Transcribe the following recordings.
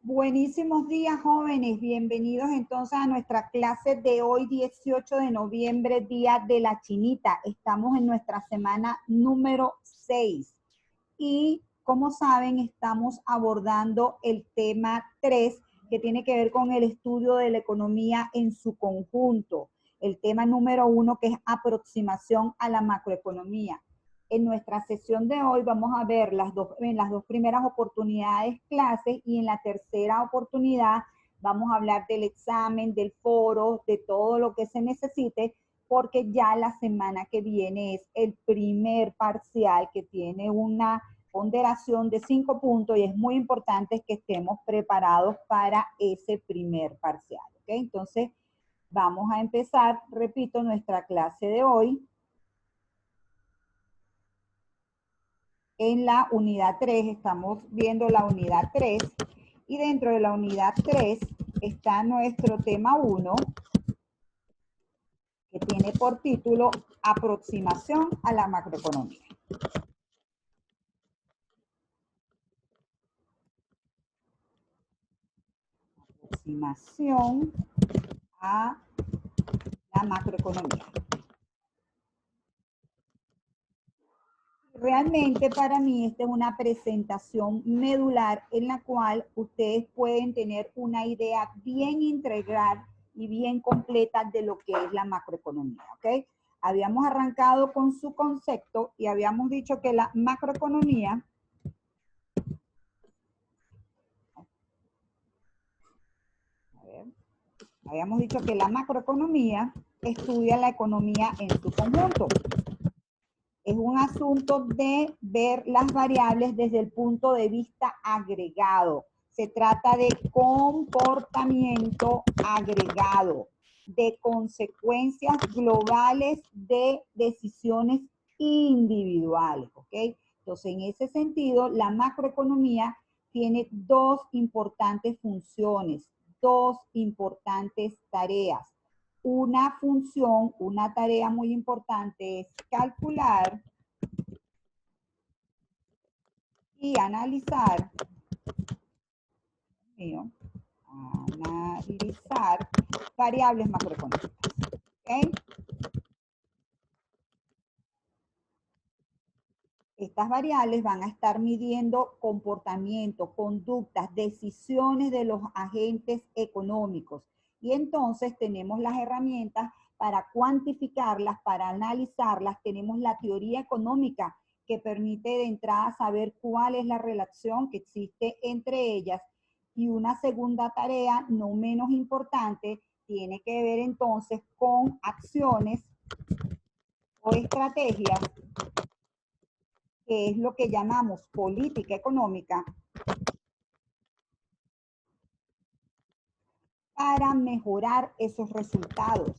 Buenísimos días, jóvenes. Bienvenidos entonces a nuestra clase de hoy, 18 de noviembre, Día de la Chinita. Estamos en nuestra semana número 6. Y como saben, estamos abordando el tema 3, que tiene que ver con el estudio de la economía en su conjunto. El tema número 1, que es aproximación a la macroeconomía. En nuestra sesión de hoy vamos a ver en las dos primeras oportunidades clases, y en la tercera oportunidad vamos a hablar del examen, del foro, de todo lo que se necesite, porque ya la semana que viene es el primer parcial que tiene una ponderación de 5 puntos y es muy importante que estemos preparados para ese primer parcial. ¿Okay? Entonces vamos a empezar, repito, nuestra clase de hoy. En la unidad 3, estamos viendo la unidad 3, y dentro de la unidad 3 está nuestro tema 1, que tiene por título Aproximación a la macroeconomía. Aproximación a la macroeconomía. Realmente para mí esta es una presentación medular en la cual ustedes pueden tener una idea bien integral y bien completa de lo que es la macroeconomía, ¿ok? Habíamos arrancado con su concepto y habíamos dicho que la macroeconomía estudia la economía en su conjunto. Es un asunto de ver las variables desde el punto de vista agregado. Se trata de comportamiento agregado, de consecuencias globales de decisiones individuales, ¿ok? Entonces, en ese sentido, la macroeconomía tiene dos importantes funciones, dos importantes tareas. Una función, una tarea muy importante es calcular y analizar, variables macroeconómicas. ¿Okay? Estas variables van a estar midiendo comportamiento, conductas, decisiones de los agentes económicos. Y entonces tenemos las herramientas para cuantificarlas, para analizarlas. Tenemos la teoría económica que permite de entrada saber cuál es la relación que existe entre ellas. Y una segunda tarea, no menos importante, tiene que ver entonces con acciones o estrategias, que es lo que llamamos política económica, para mejorar esos resultados.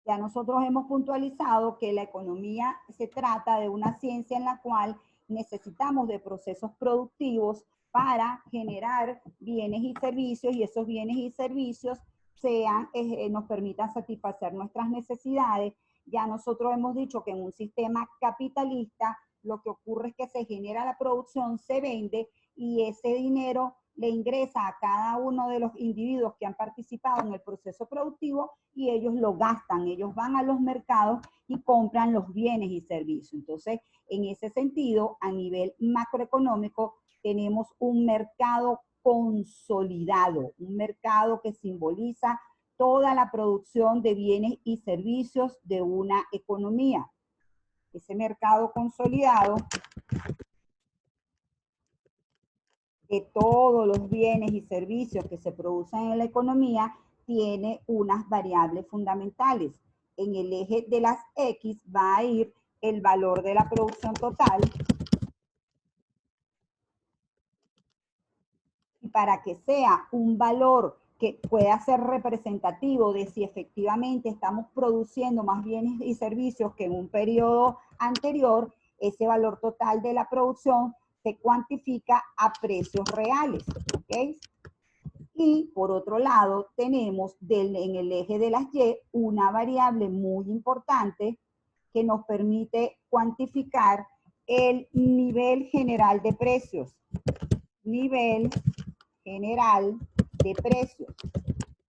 Ya nosotros hemos puntualizado que la economía se trata de una ciencia en la cual necesitamos de procesos productivos para generar bienes y servicios, y esos bienes y servicios nos permitan satisfacer nuestras necesidades. Ya nosotros hemos dicho que en un sistema capitalista lo que ocurre es que se genera la producción, se vende, y ese dinero le ingresa a cada uno de los individuos que han participado en el proceso productivo, y ellos lo gastan, ellos van a los mercados y compran los bienes y servicios. Entonces, en ese sentido, a nivel macroeconómico, tenemos un mercado consolidado, un mercado que simboliza toda la producción de bienes y servicios de una economía. Ese mercado consolidado de todos los bienes y servicios que se producen en la economía tiene unas variables fundamentales. En el eje de las X va a ir el valor de la producción total, y para que sea un valor que pueda ser representativo de si efectivamente estamos produciendo más bienes y servicios que en un periodo anterior, ese valor total de la producción se cuantifica a precios reales, ¿ok? Y por otro lado tenemos en el eje de las Y una variable muy importante que nos permite cuantificar el nivel general de precios. Nivel general de precios.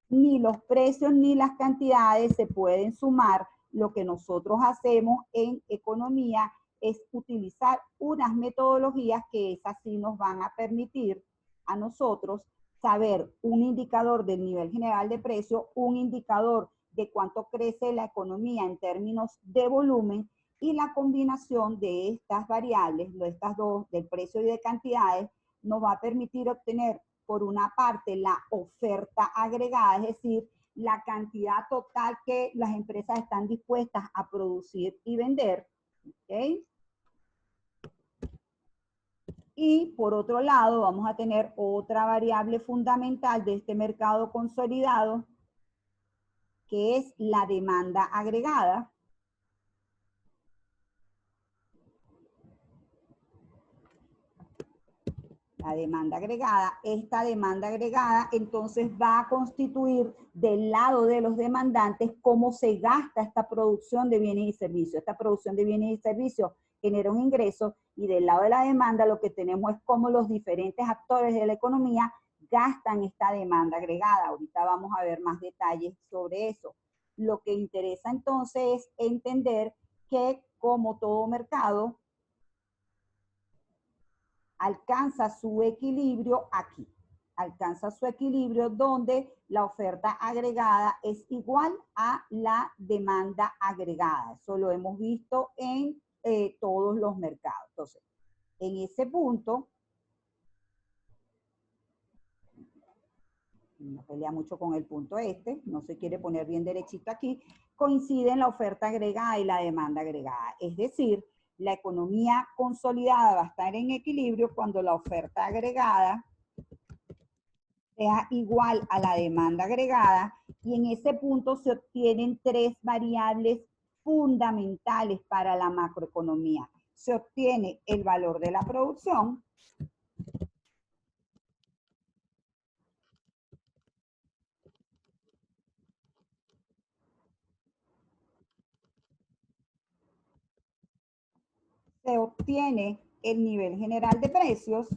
Ni los precios ni las cantidades se pueden sumar. Lo que nosotros hacemos en economía es utilizar unas metodologías que esas sí nos van a permitir a nosotros saber un indicador del nivel general de precio, un indicador de cuánto crece la economía en términos de volumen y la combinación de estas variables, de estas dos, del precio y de cantidades, nos va a permitir obtener por una parte la oferta agregada, es decir, la cantidad total que las empresas están dispuestas a producir y vender, ¿ok? Y por otro lado, vamos a tener otra variable fundamental de este mercado consolidado, que es la demanda agregada. La demanda agregada, esta demanda agregada entonces va a constituir del lado de los demandantes cómo se gasta esta producción de bienes y servicios. Esta producción de bienes y servicios genera un ingreso y del lado de la demanda lo que tenemos es cómo los diferentes actores de la economía gastan esta demanda agregada. Ahorita vamos a ver más detalles sobre eso. Lo que interesa entonces es entender que como todo mercado, alcanza su equilibrio aquí. Alcanza su equilibrio donde la oferta agregada es igual a la demanda agregada. Eso lo hemos visto en todos los mercados. Entonces, en ese punto, no pelea mucho con el punto este, no se quiere poner bien derechito aquí, coinciden la oferta agregada y la demanda agregada. Es decir, la economía consolidada va a estar en equilibrio cuando la oferta agregada sea igual a la demanda agregada y en ese punto se obtienen tres variables fundamentales para la macroeconomía. Se obtiene el valor de la producción, se obtiene el nivel general de precios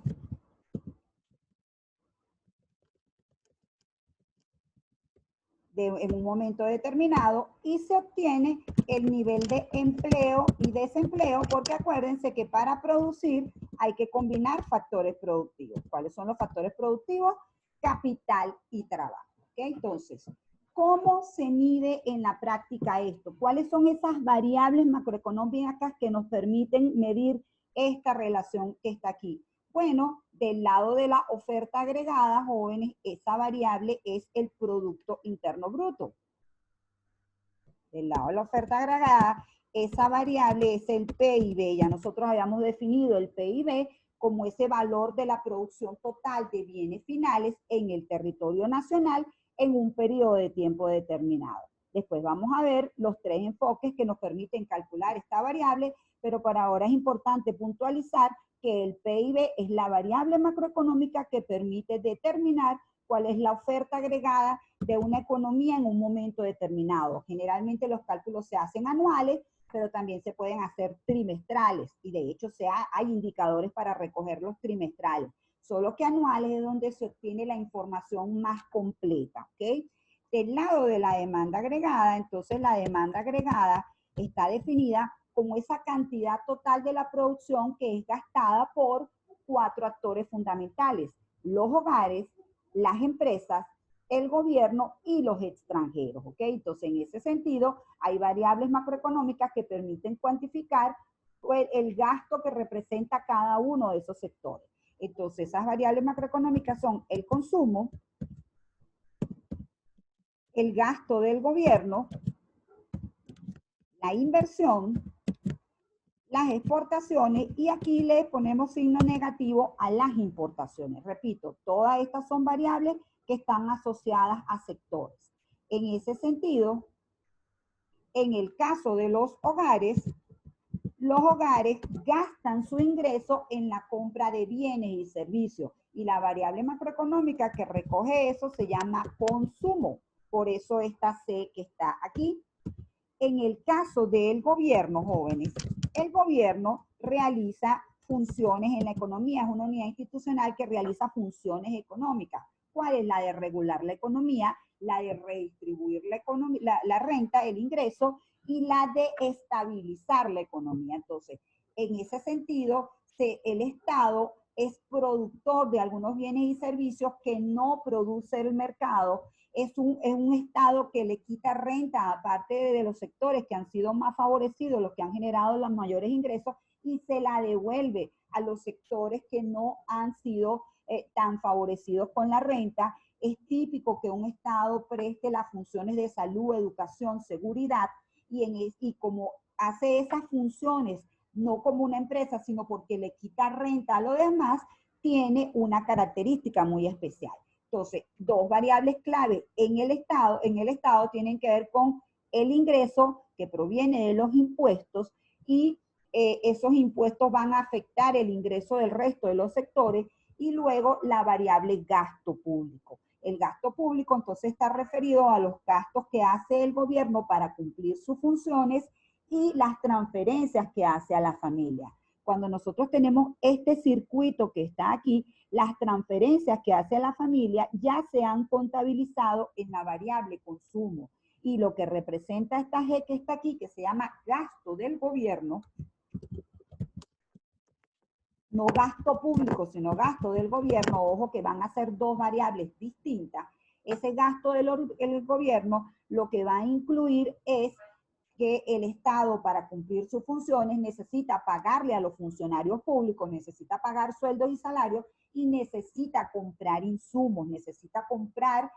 en un momento determinado y se obtiene el nivel de empleo y desempleo, porque acuérdense que para producir hay que combinar factores productivos. ¿Cuáles son los factores productivos? Capital y trabajo. ¿Okay? Entonces, ¿cómo se mide en la práctica esto? ¿Cuáles son esas variables macroeconómicas que nos permiten medir esta relación que está aquí? Bueno, del lado de la oferta agregada, jóvenes, esa variable es el Producto Interno Bruto. Del lado de la oferta agregada, esa variable es el PIB. Ya nosotros habíamos definido el PIB como ese valor de la producción total de bienes finales en el territorio nacional en un periodo de tiempo determinado. Después vamos a ver los tres enfoques que nos permiten calcular esta variable, pero por ahora es importante puntualizar que el PIB es la variable macroeconómica que permite determinar cuál es la oferta agregada de una economía en un momento determinado. Generalmente los cálculos se hacen anuales, pero también se pueden hacer trimestrales y de hecho hay indicadores para recoger los trimestrales. Solo que anuales es donde se obtiene la información más completa, ¿ok? Del lado de la demanda agregada, entonces la demanda agregada está definida como esa cantidad total de la producción que es gastada por cuatro actores fundamentales: los hogares, las empresas, el gobierno y los extranjeros, ¿ok? Entonces, en ese sentido, hay variables macroeconómicas que permiten cuantificar el gasto que representa cada uno de esos sectores. Entonces, esas variables macroeconómicas son el consumo, el gasto del gobierno, la inversión, las exportaciones y aquí le ponemos signo negativo a las importaciones. Repito, todas estas son variables que están asociadas a sectores. En ese sentido, en el caso de los hogares gastan su ingreso en la compra de bienes y servicios y la variable macroeconómica que recoge eso se llama consumo. Por eso esta C que está aquí. En el caso del gobierno, jóvenes, el gobierno realiza funciones en la economía, es una unidad institucional que realiza funciones económicas. ¿Cuál es? La de regular la economía, la de redistribuir la renta, el ingreso, y la de estabilizar la economía. Entonces, en ese sentido, el Estado es productor de algunos bienes y servicios que no produce el mercado. Es un Estado que le quita renta a parte de los sectores que han sido más favorecidos, los que han generado los mayores ingresos, y se la devuelve a los sectores que no han sido tan favorecidos con la renta. Es típico que un Estado preste las funciones de salud, educación, seguridad, y como hace esas funciones no como una empresa, sino porque le quita renta a lo demás, tiene una característica muy especial. Entonces, dos variables clave en el Estado tienen que ver con el ingreso que proviene de los impuestos, y esos impuestos van a afectar el ingreso del resto de los sectores, y luego la variable gasto público. El gasto público entonces está referido a los gastos que hace el gobierno para cumplir sus funciones y las transferencias que hace a la familia. Cuando nosotros tenemos este circuito que está aquí, las transferencias que hace a la familia ya se han contabilizado en la variable consumo. Y lo que representa esta G que está aquí, que se llama gasto del gobierno, no gasto público, sino gasto del gobierno, ojo que van a ser dos variables distintas. Ese gasto del gobierno lo que va a incluir es que el Estado, para cumplir sus funciones, necesita pagarle a los funcionarios públicos, necesita pagar sueldos y salarios, y necesita comprar insumos, necesita comprar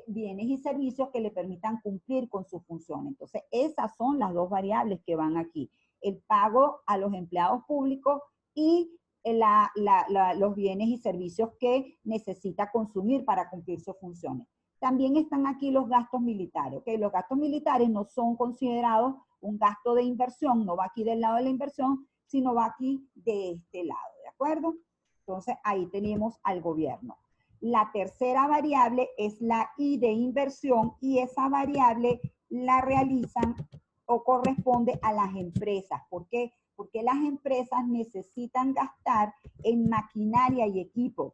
bienes y servicios que le permitan cumplir con sus funciones. Entonces, esas son las dos variables que van aquí: el pago a los empleados públicos y los bienes y servicios que necesita consumir para cumplir sus funciones. También están aquí los gastos militares. ¿Okay? Los gastos militares no son considerados un gasto de inversión, no va aquí del lado de la inversión, sino va aquí de este lado, ¿de acuerdo? Entonces, ahí tenemos al gobierno. La tercera variable es la I de inversión, y esa variable la realizan o corresponde a las empresas. ¿Por qué? Porque las empresas necesitan gastar en maquinaria y equipo.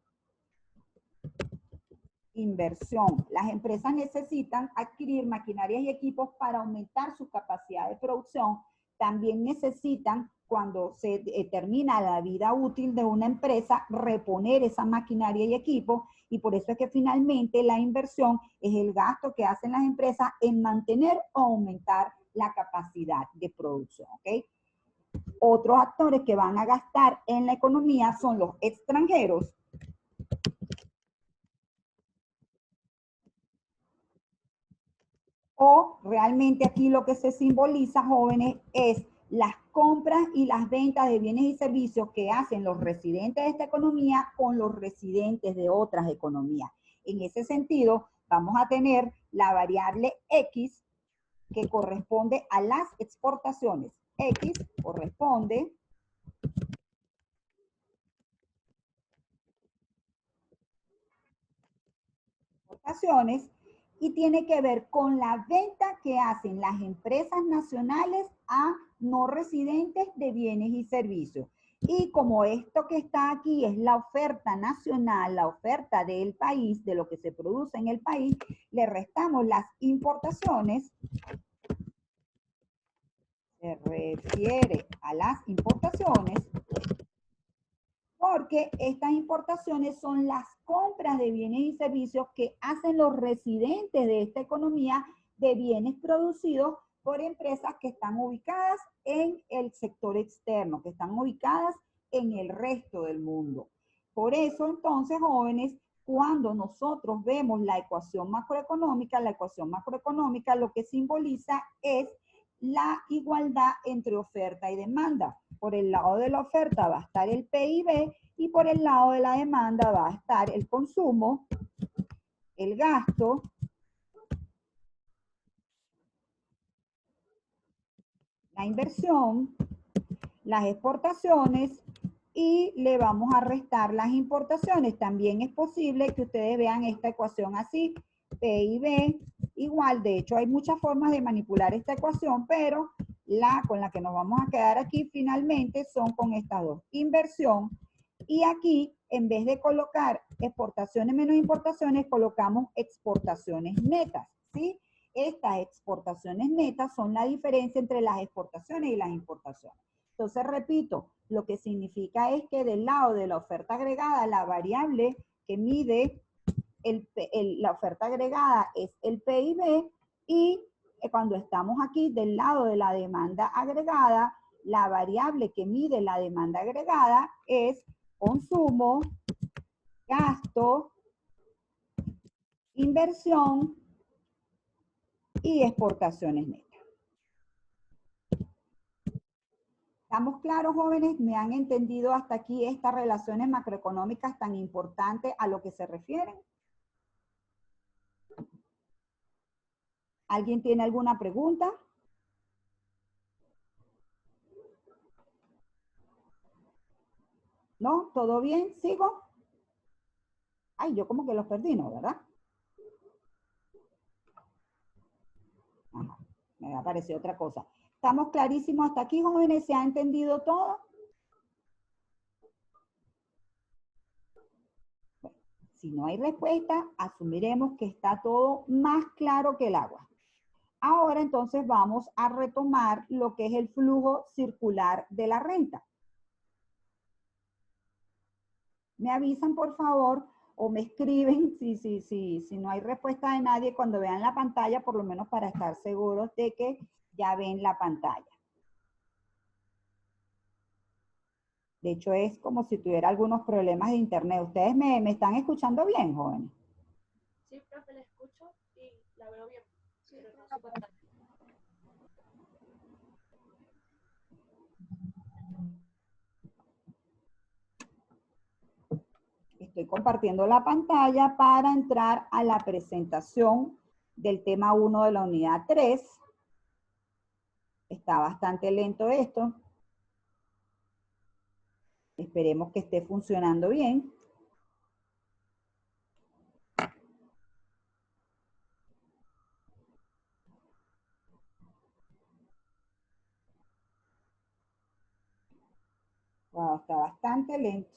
Inversión. Las empresas necesitan adquirir maquinarias y equipos para aumentar su capacidad de producción. También necesitan, cuando se termina la vida útil de una empresa, reponer esa maquinaria y equipo, y por eso es que finalmente la inversión es el gasto que hacen las empresas en mantener o aumentar la capacidad de producción. ¿Okay? Otros actores que van a gastar en la economía son los extranjeros. O realmente aquí lo que se simboliza, jóvenes, es las compras y las ventas de bienes y servicios que hacen los residentes de esta economía con los residentes de otras economías. En ese sentido, vamos a tener la variable X, que corresponde a las exportaciones. X corresponde a exportaciones, y tiene que ver con la venta que hacen las empresas nacionales a no residentes de bienes y servicios. Y como esto que está aquí es la oferta nacional, la oferta del país, de lo que se produce en el país, le restamos las importaciones. Se refiere a las importaciones porque estas importaciones son las compras de bienes y servicios que hacen los residentes de esta economía de bienes producidos por empresas que están ubicadas en el sector externo, que están ubicadas en el resto del mundo. Por eso, entonces, jóvenes, cuando nosotros vemos la ecuación macroeconómica lo que simboliza es la igualdad entre oferta y demanda. Por el lado de la oferta va a estar el PIB, y por el lado de la demanda va a estar el consumo, el gasto, la inversión, las exportaciones, y le vamos a restar las importaciones. También es posible que ustedes vean esta ecuación así: PIB igual. De hecho, hay muchas formas de manipular esta ecuación, pero La con la que nos vamos a quedar aquí finalmente son con estas dos. Inversión. Y aquí, en vez de colocar exportaciones menos importaciones, colocamos exportaciones netas, ¿sí? Estas exportaciones netas son la diferencia entre las exportaciones y las importaciones. Entonces, repito, lo que significa es que del lado de la oferta agregada, la variable que mide la oferta agregada es el PIB y cuando estamos aquí del lado de la demanda agregada, la variable que mide la demanda agregada es consumo, gasto, inversión y exportaciones netas. ¿Estamos claros, jóvenes? ¿Me han entendido hasta aquí estas relaciones macroeconómicas tan importantes a lo que se refieren? ¿Alguien tiene alguna pregunta? ¿No? ¿Todo bien? ¿Sigo? Ay, yo como que los perdí, ¿no? ¿Verdad? Ajá, me apareció otra cosa. ¿Estamos clarísimos hasta aquí, jóvenes? ¿Se ha entendido todo? Bueno, si no hay respuesta, asumiremos que está todo más claro que el agua. Ahora entonces vamos a retomar lo que es el flujo circular de la renta. Me avisan, por favor, o me escriben si no hay respuesta de nadie cuando vean la pantalla, por lo menos para estar seguros de que ya ven la pantalla. De hecho, es como si tuviera algunos problemas de internet. ¿Ustedes me están escuchando bien, jóvenes? Sí, profe, la escucho y la veo bien, pero no su pantalla. Estoy compartiendo la pantalla para entrar a la presentación del tema 1 de la unidad 3. Está bastante lento esto. Esperemos que esté funcionando bien. Wow, está bastante lento.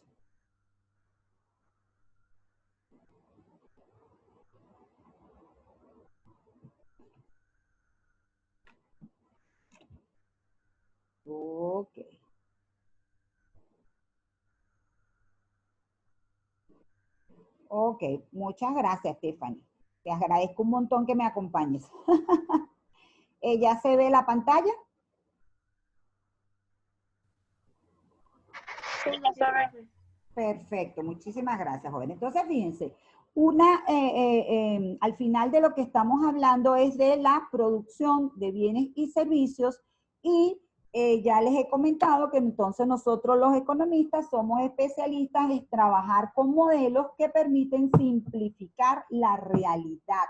Ok. Ok, muchas gracias, Stephanie. Te agradezco un montón que me acompañes. ¿Ya se ve la pantalla? Sí, ya saben. Perfecto, muchísimas gracias, joven. Entonces, fíjense, al final de lo que estamos hablando es de la producción de bienes y servicios y ya les he comentado que entonces nosotros los economistas somos especialistas en trabajar con modelos que permiten simplificar la realidad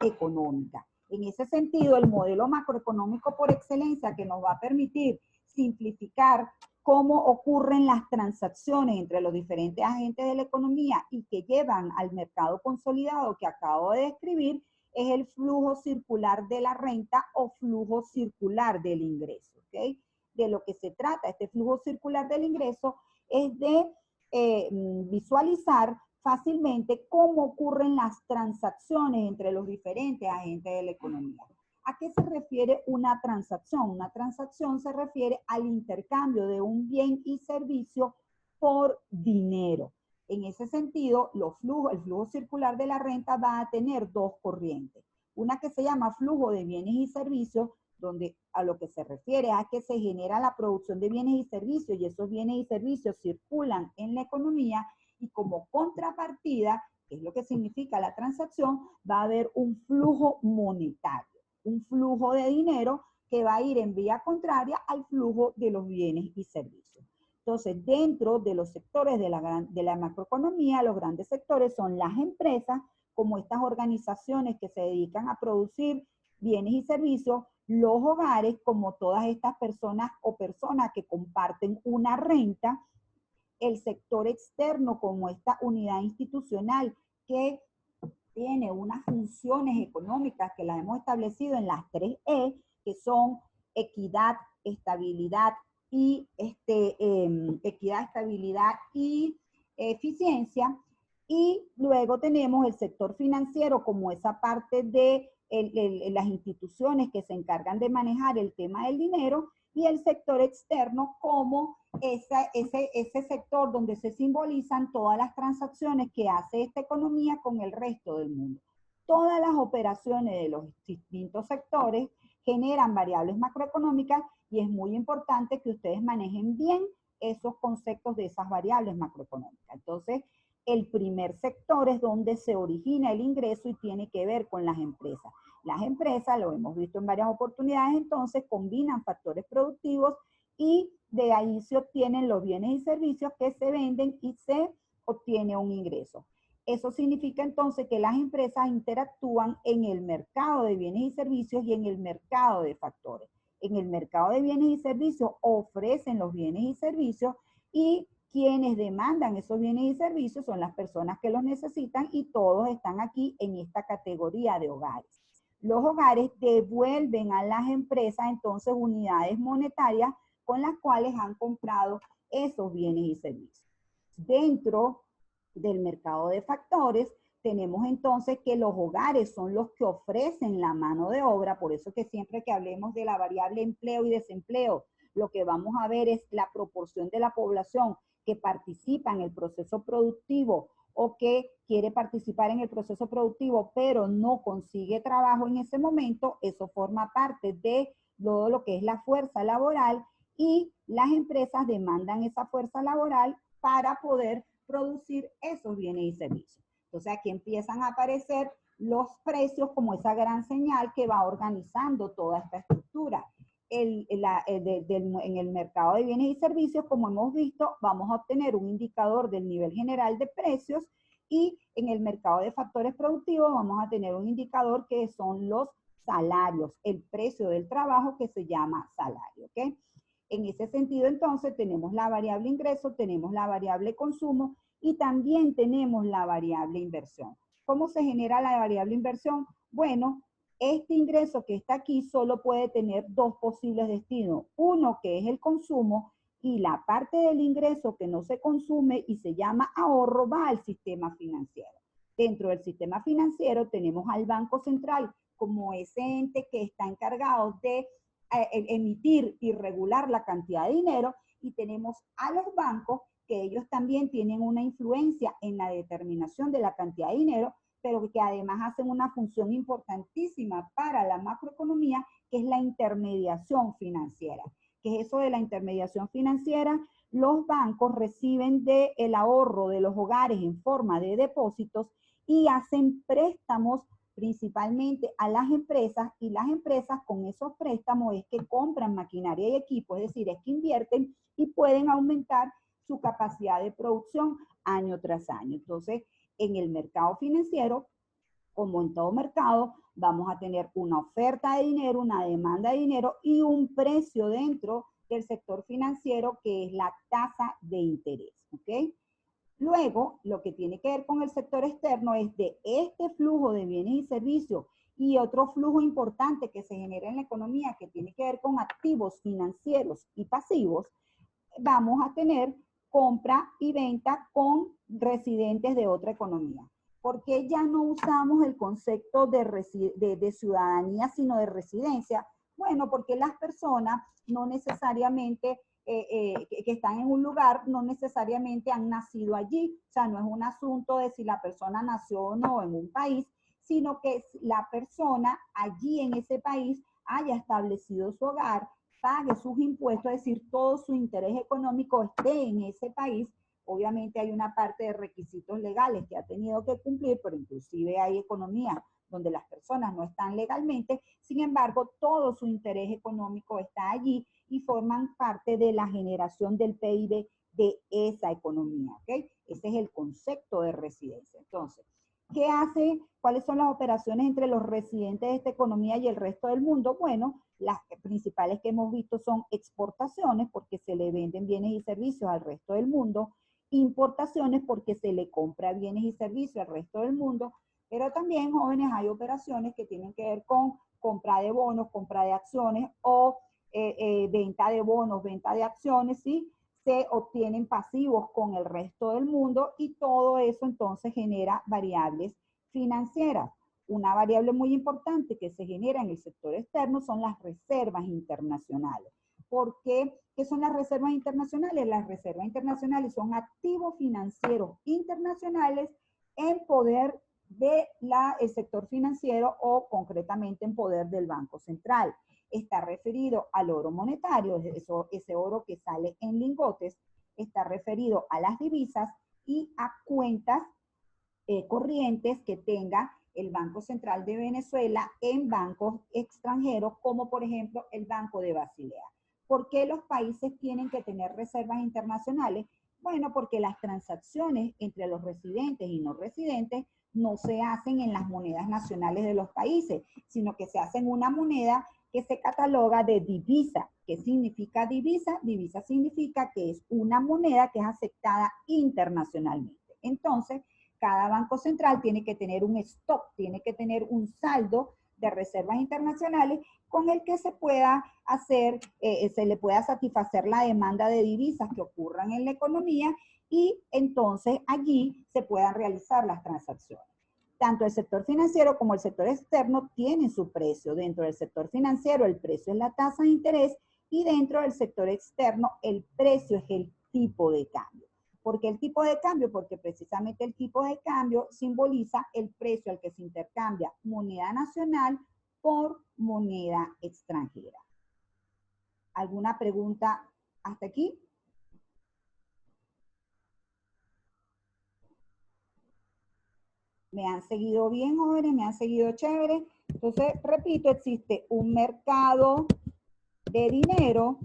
económica. En ese sentido, el modelo macroeconómico por excelencia que nos va a permitir simplificar cómo ocurren las transacciones entre los diferentes agentes de la economía y que llevan al mercado consolidado que acabo de describir, es el flujo circular de la renta o flujo circular del ingreso. ¿Okay? De lo que se trata, este flujo circular del ingreso, es de visualizar fácilmente cómo ocurren las transacciones entre los diferentes agentes de la economía. ¿A qué se refiere una transacción? Una transacción se refiere al intercambio de un bien y servicio por dinero. En ese sentido, el flujo circular de la renta va a tener dos corrientes. Una que se llama flujo de bienes y servicios, donde a lo que se refiere a que se genera la producción de bienes y servicios y esos bienes y servicios circulan en la economía y como contrapartida, que es lo que significa la transacción, va a haber un flujo monetario, un flujo de dinero que va a ir en vía contraria al flujo de los bienes y servicios. Entonces, dentro de los sectores de la macroeconomía, los grandes sectores son las empresas, como estas organizaciones que se dedican a producir bienes y servicios, los hogares, como todas estas personas o personas que comparten una renta, el sector externo, como esta unidad institucional que tiene unas funciones económicas que las hemos establecido en las 3E, que son equidad, estabilidad y equidad, estabilidad y eficiencia. Y luego tenemos el sector financiero como esa parte de las instituciones que se encargan de manejar el tema del dinero, y el sector externo como ese sector donde se simbolizan todas las transacciones que hace esta economía con el resto del mundo. Todas las operaciones de los distintos sectores generan variables macroeconómicas y es muy importante que ustedes manejen bien esos conceptos de esas variables macroeconómicas. Entonces, el primer sector es donde se origina el ingreso y tiene que ver con las empresas. Las empresas, lo hemos visto en varias oportunidades, entonces combinan factores productivos y de ahí se obtienen los bienes y servicios que se venden y se obtiene un ingreso. Eso significa entonces que las empresas interactúan en el mercado de bienes y servicios y en el mercado de factores. En el mercado de bienes y servicios ofrecen los bienes y servicios, y quienes demandan esos bienes y servicios son las personas que los necesitan, y todos están aquí en esta categoría de hogares. Los hogares devuelven a las empresas entonces unidades monetarias con las cuales han comprado esos bienes y servicios. Dentro del mercado de factores tenemos entonces que los hogares son los que ofrecen la mano de obra, por eso que siempre que hablemos de la variable empleo y desempleo, lo que vamos a ver es la proporción de la población que participa en el proceso productivo o que quiere participar en el proceso productivo, pero no consigue trabajo en ese momento. Eso forma parte de todo lo que es la fuerza laboral, y las empresas demandan esa fuerza laboral para poder producir esos bienes y servicios. Entonces aquí empiezan a aparecer los precios como esa gran señal que va organizando toda esta estructura. En el mercado de bienes y servicios, como hemos visto, vamos a obtener un indicador del nivel general de precios, y en el mercado de factores productivos vamos a tener un indicador que son los salarios, el precio del trabajo, que se llama salario, ¿ok? En ese sentido, entonces, tenemos la variable ingreso, tenemos la variable consumo y también tenemos la variable inversión. ¿Cómo se genera la variable inversión? Bueno, este ingreso que está aquí solo puede tener dos posibles destinos. Uno, que es el consumo, y la parte del ingreso que no se consume y se llama ahorro va al sistema financiero. Dentro del sistema financiero tenemos al Banco Central como ese ente que está encargado de emitir y regular la cantidad de dinero, y tenemos a los bancos que ellos también tienen una influencia en la determinación de la cantidad de dinero, pero que además hacen una función importantísima para la macroeconomía, que es la intermediación financiera. ¿Qué es eso de la intermediación financiera? Los bancos reciben del ahorro de los hogares en forma de depósitos y hacen préstamos principalmente a las empresas, y las empresas con esos préstamos es que compran maquinaria y equipo, es decir, es que invierten y pueden aumentar su capacidad de producción año tras año. Entonces, en el mercado financiero, como en todo mercado, vamos a tener una oferta de dinero, una demanda de dinero y un precio dentro del sector financiero, que es la tasa de interés, ¿ok? Luego, lo que tiene que ver con el sector externo es de este flujo de bienes y servicios y otro flujo importante que se genera en la economía, que tiene que ver con activos financieros y pasivos. Vamos a tener compra y venta con residentes de otra economía. ¿Por qué ya no usamos el concepto de ciudadanía, sino de residencia? Bueno, porque las personas no necesariamente que están en un lugar, no necesariamente han nacido allí. O sea, no es un asunto de si la persona nació o no en un país, sino que la persona allí en ese país haya establecido su hogar, pague sus impuestos, es decir, todo su interés económico esté en ese país. Obviamente hay una parte de requisitos legales que ha tenido que cumplir, pero inclusive hay economías donde las personas no están legalmente, sin embargo, todo su interés económico está allí y forman parte de la generación del PIB de esa economía, ¿ok? Ese es el concepto de residencia. Entonces, ¿qué hace? ¿Cuáles son las operaciones entre los residentes de esta economía y el resto del mundo? Bueno, las principales que hemos visto son exportaciones, porque se le venden bienes y servicios al resto del mundo, importaciones, porque se le compra bienes y servicios al resto del mundo, pero también, jóvenes, hay operaciones que tienen que ver con compra de bonos, compra de acciones o venta de bonos, venta de acciones, ¿sí? Se obtienen pasivos con el resto del mundo y todo eso entonces genera variables financieras. Una variable muy importante que se genera en el sector externo son las reservas internacionales. ¿Por qué? ¿Qué son las reservas internacionales? Las reservas internacionales son activos financieros internacionales en poder del sector financiero o concretamente en poder del Banco Central. Está referido al oro monetario, ese oro que sale en lingotes, está referido a las divisas y a cuentas corrientes que tenga el Banco Central de Venezuela en bancos extranjeros, como por ejemplo el Banco de Basilea. ¿Por qué los países tienen que tener reservas internacionales? Bueno, porque las transacciones entre los residentes y no residentes no se hacen en las monedas nacionales de los países, sino que se hace en una moneda que se cataloga de divisa. ¿Qué significa divisa? Divisa significa que es una moneda que es aceptada internacionalmente. Entonces, cada banco central tiene que tener un stock, tiene que tener un saldo de reservas internacionales con el que se pueda hacer, se le pueda satisfacer la demanda de divisas que ocurran en la economía y entonces allí se puedan realizar las transacciones. Tanto el sector financiero como el sector externo tienen su precio. Dentro del sector financiero el precio es la tasa de interés y dentro del sector externo el precio es el tipo de cambio. ¿Por qué el tipo de cambio? Porque precisamente el tipo de cambio simboliza el precio al que se intercambia moneda nacional por moneda extranjera. ¿Alguna pregunta hasta aquí? ¿Me han seguido bien, jóvenes? ¿Me han seguido chévere? Entonces, repito, existe un mercado de dinero.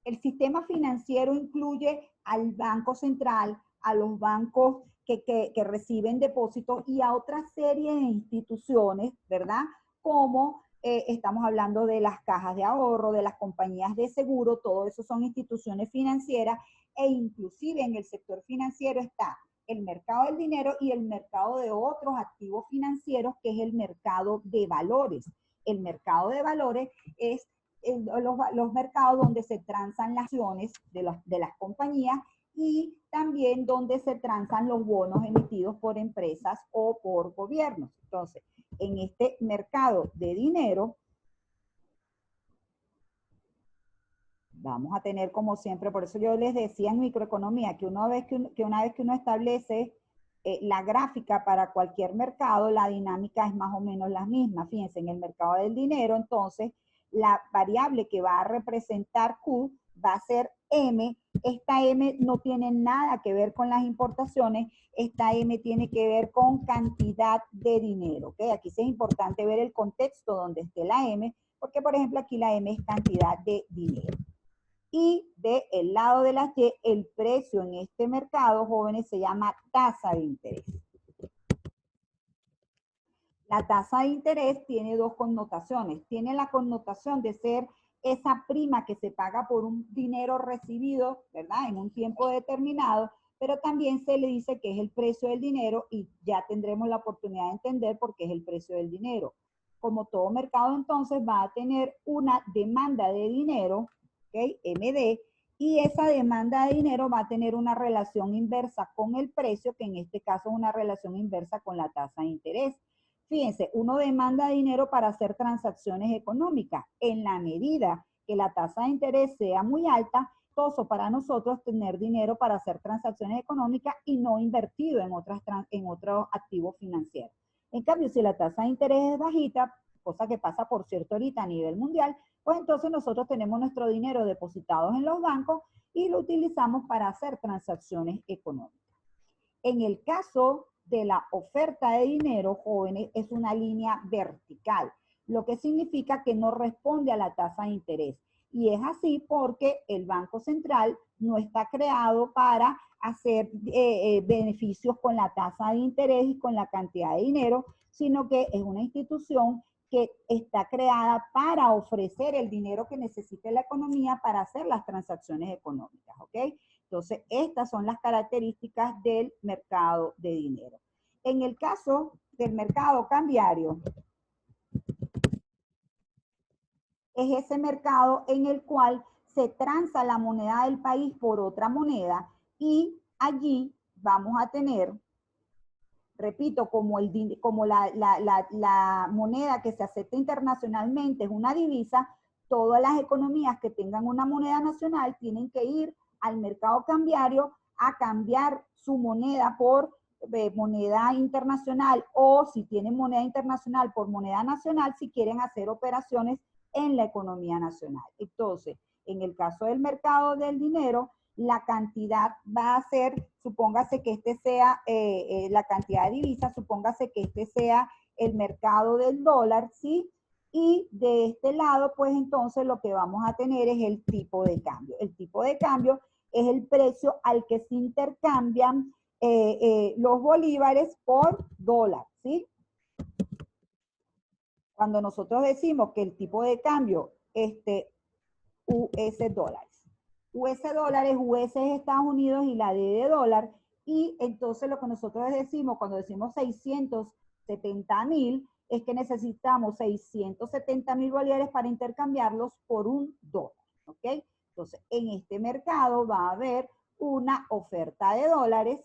El sistema financiero incluye al Banco Central, a los bancos que reciben depósitos y a otra serie de instituciones, ¿verdad? Como estamos hablando de las cajas de ahorro, de las compañías de seguro, todo eso son instituciones financieras e inclusive en el sector financiero está el mercado del dinero y el mercado de otros activos financieros, que es el mercado de valores. El mercado de valores es los mercados donde se transan las acciones de las compañías y también donde se transan los bonos emitidos por empresas o por gobiernos. Entonces, en este mercado de dinero, vamos a tener como siempre, por eso yo les decía en microeconomía que una vez que uno establece la gráfica para cualquier mercado, la dinámica es más o menos la misma. Fíjense, en el mercado del dinero, entonces, la variable que va a representar Q va a ser M. Esta M no tiene nada que ver con las importaciones, esta M tiene que ver con cantidad de dinero. ¿Okay? Aquí sí es importante ver el contexto donde esté la M, porque por ejemplo aquí la M es cantidad de dinero. Y del lado de la Y, el precio en este mercado, jóvenes, se llama tasa de interés. La tasa de interés tiene dos connotaciones. Tiene la connotación de ser esa prima que se paga por un dinero recibido, ¿verdad? En un tiempo determinado, pero también se le dice que es el precio del dinero y ya tendremos la oportunidad de entender por qué es el precio del dinero. Como todo mercado, entonces, va a tener una demanda de dinero, ¿ok? MD, y esa demanda de dinero va a tener una relación inversa con el precio, que en este caso es una relación inversa con la tasa de interés. Fíjense, uno demanda dinero para hacer transacciones económicas. En la medida que la tasa de interés sea muy alta, costoso para nosotros tener dinero para hacer transacciones económicas y no invertido en otros activos financieros. En cambio, si la tasa de interés es bajita, cosa que pasa, por cierto, ahorita a nivel mundial, pues entonces nosotros tenemos nuestro dinero depositado en los bancos y lo utilizamos para hacer transacciones económicas. En el caso de la oferta de dinero, jóvenes, es una línea vertical, lo que significa que no responde a la tasa de interés. Y es así porque el Banco Central no está creado para hacer beneficios con la tasa de interés y con la cantidad de dinero, sino que es una institución que está creada para ofrecer el dinero que necesite la economía para hacer las transacciones económicas, ¿ok? Entonces, estas son las características del mercado de dinero. En el caso del mercado cambiario, es ese mercado en el cual se transa la moneda del país por otra moneda y allí vamos a tener, repito, como la moneda que se acepta internacionalmente es una divisa, todas las economías que tengan una moneda nacional tienen que ir al mercado cambiario a cambiar su moneda por moneda internacional, o si tienen moneda internacional por moneda nacional, si quieren hacer operaciones en la economía nacional. Entonces, en el caso del mercado del dinero, la cantidad va a ser, supóngase que este sea la cantidad de divisas, supóngase que este sea el mercado del dólar, ¿sí? Y de este lado, pues entonces lo que vamos a tener es el tipo de cambio. El tipo de cambio es el precio al que se intercambian los bolívares por dólar, ¿sí? Cuando nosotros decimos que el tipo de cambio, US dólares. US dólares, US es Estados Unidos y la D de dólar. Y entonces lo que nosotros decimos, cuando decimos 670,000, es que necesitamos 670,000 bolívares para intercambiarlos por un dólar. ¿Ok? Entonces, en este mercado va a haber una oferta de dólares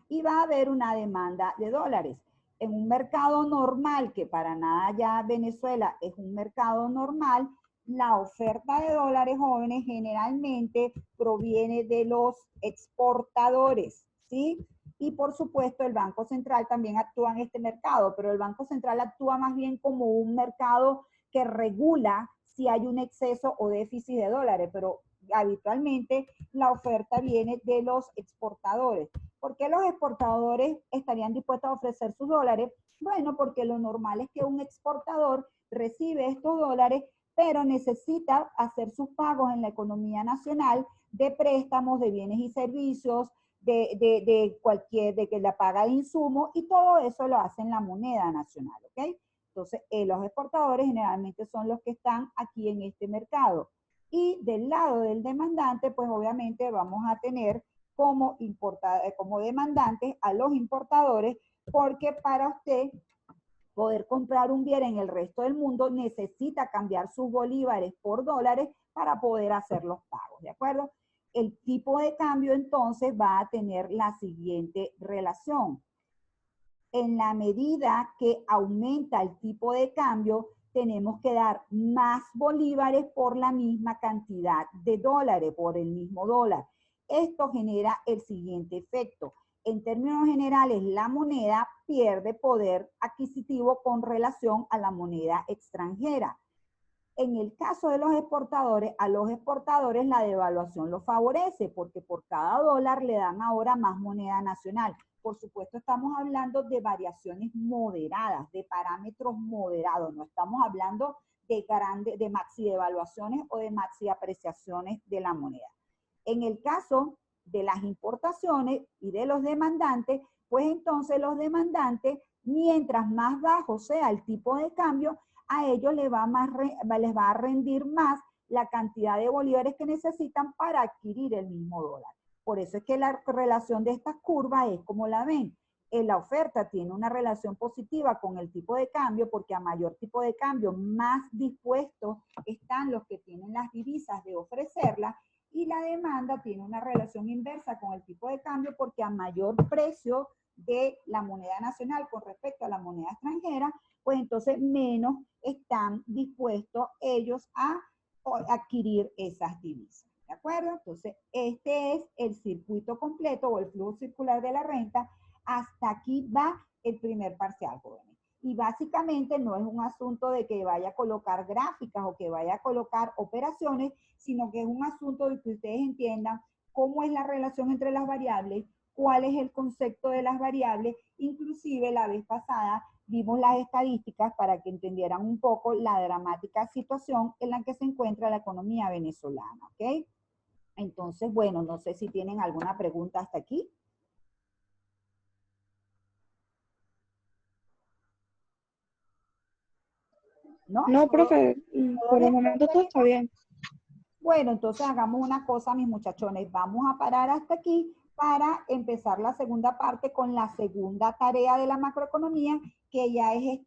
y va a haber una demanda de dólares. En un mercado normal, que para nada ya Venezuela es un mercado normal, la oferta de dólares, jóvenes, generalmente proviene de los exportadores, ¿sí? Y por supuesto el Banco Central también actúa en este mercado, pero el Banco Central actúa más bien como un mercado que regula si hay un exceso o déficit de dólares, pero habitualmente la oferta viene de los exportadores. ¿Por qué los exportadores estarían dispuestos a ofrecer sus dólares? Bueno, porque lo normal es que un exportador recibe estos dólares, pero necesita hacer sus pagos en la economía nacional de préstamos, de bienes y servicios, de que la paga de insumos, y todo eso lo hace en la moneda nacional, ¿ok? Entonces, los exportadores generalmente son los que están aquí en este mercado. Y del lado del demandante, pues obviamente vamos a tener como demandantes a los importadores, porque para usted poder comprar un bien en el resto del mundo necesita cambiar sus bolívares por dólares para poder hacer los pagos, ¿de acuerdo? El tipo de cambio entonces va a tener la siguiente relación. En la medida que aumenta el tipo de cambio, tenemos que dar más bolívares por la misma cantidad de dólares, por el mismo dólar. Esto genera el siguiente efecto. En términos generales, la moneda pierde poder adquisitivo con relación a la moneda extranjera. En el caso de los exportadores, a los exportadores la devaluación los favorece porque por cada dólar le dan ahora más moneda nacional. Por supuesto, estamos hablando de variaciones moderadas, de parámetros moderados. No estamos hablando de maxi devaluaciones o de maxi apreciaciones de la moneda. En el caso de las importaciones y de los demandantes, pues entonces los demandantes, mientras más bajo sea el tipo de cambio, a ellos les va a rendir más la cantidad de bolívares que necesitan para adquirir el mismo dólar. Por eso es que la relación de estas curvas es como la ven. La oferta tiene una relación positiva con el tipo de cambio, porque a mayor tipo de cambio, más dispuestos están los que tienen las divisas de ofrecerlas, y la demanda tiene una relación inversa con el tipo de cambio, porque a mayor precio de la moneda nacional con respecto a la moneda extranjera, pues entonces menos están dispuestos ellos a adquirir esas divisas. ¿De acuerdo? Entonces, este es el circuito completo o el flujo circular de la renta. Hasta aquí va el primer parcial, jóvenes. Y básicamente no es un asunto de que vaya a colocar gráficas o que vaya a colocar operaciones, sino que es un asunto de que ustedes entiendan cómo es la relación entre las variables, cuál es el concepto de las variables. Inclusive la vez pasada vimos las estadísticas para que entendieran un poco la dramática situación en la que se encuentra la economía venezolana, ¿ok? Entonces, bueno, no sé si tienen alguna pregunta hasta aquí. ¿No? No, profe, por el bien? momento todo está bien. Bueno, entonces hagamos una cosa, mis muchachones. Vamos a parar hasta aquí para empezar la segunda parte con la segunda tarea de la macroeconomía, que ya es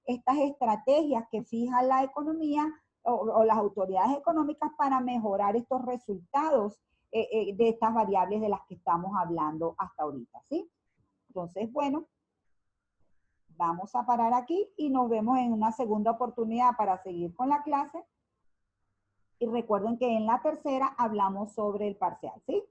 estas estrategias que fija la economía o las autoridades económicas para mejorar estos resultados de estas variables de las que estamos hablando hasta ahorita, ¿sí? Entonces, bueno, vamos a parar aquí y nos vemos en una segunda oportunidad para seguir con la clase. Y recuerden que en la tercera hablamos sobre el parcial, ¿sí?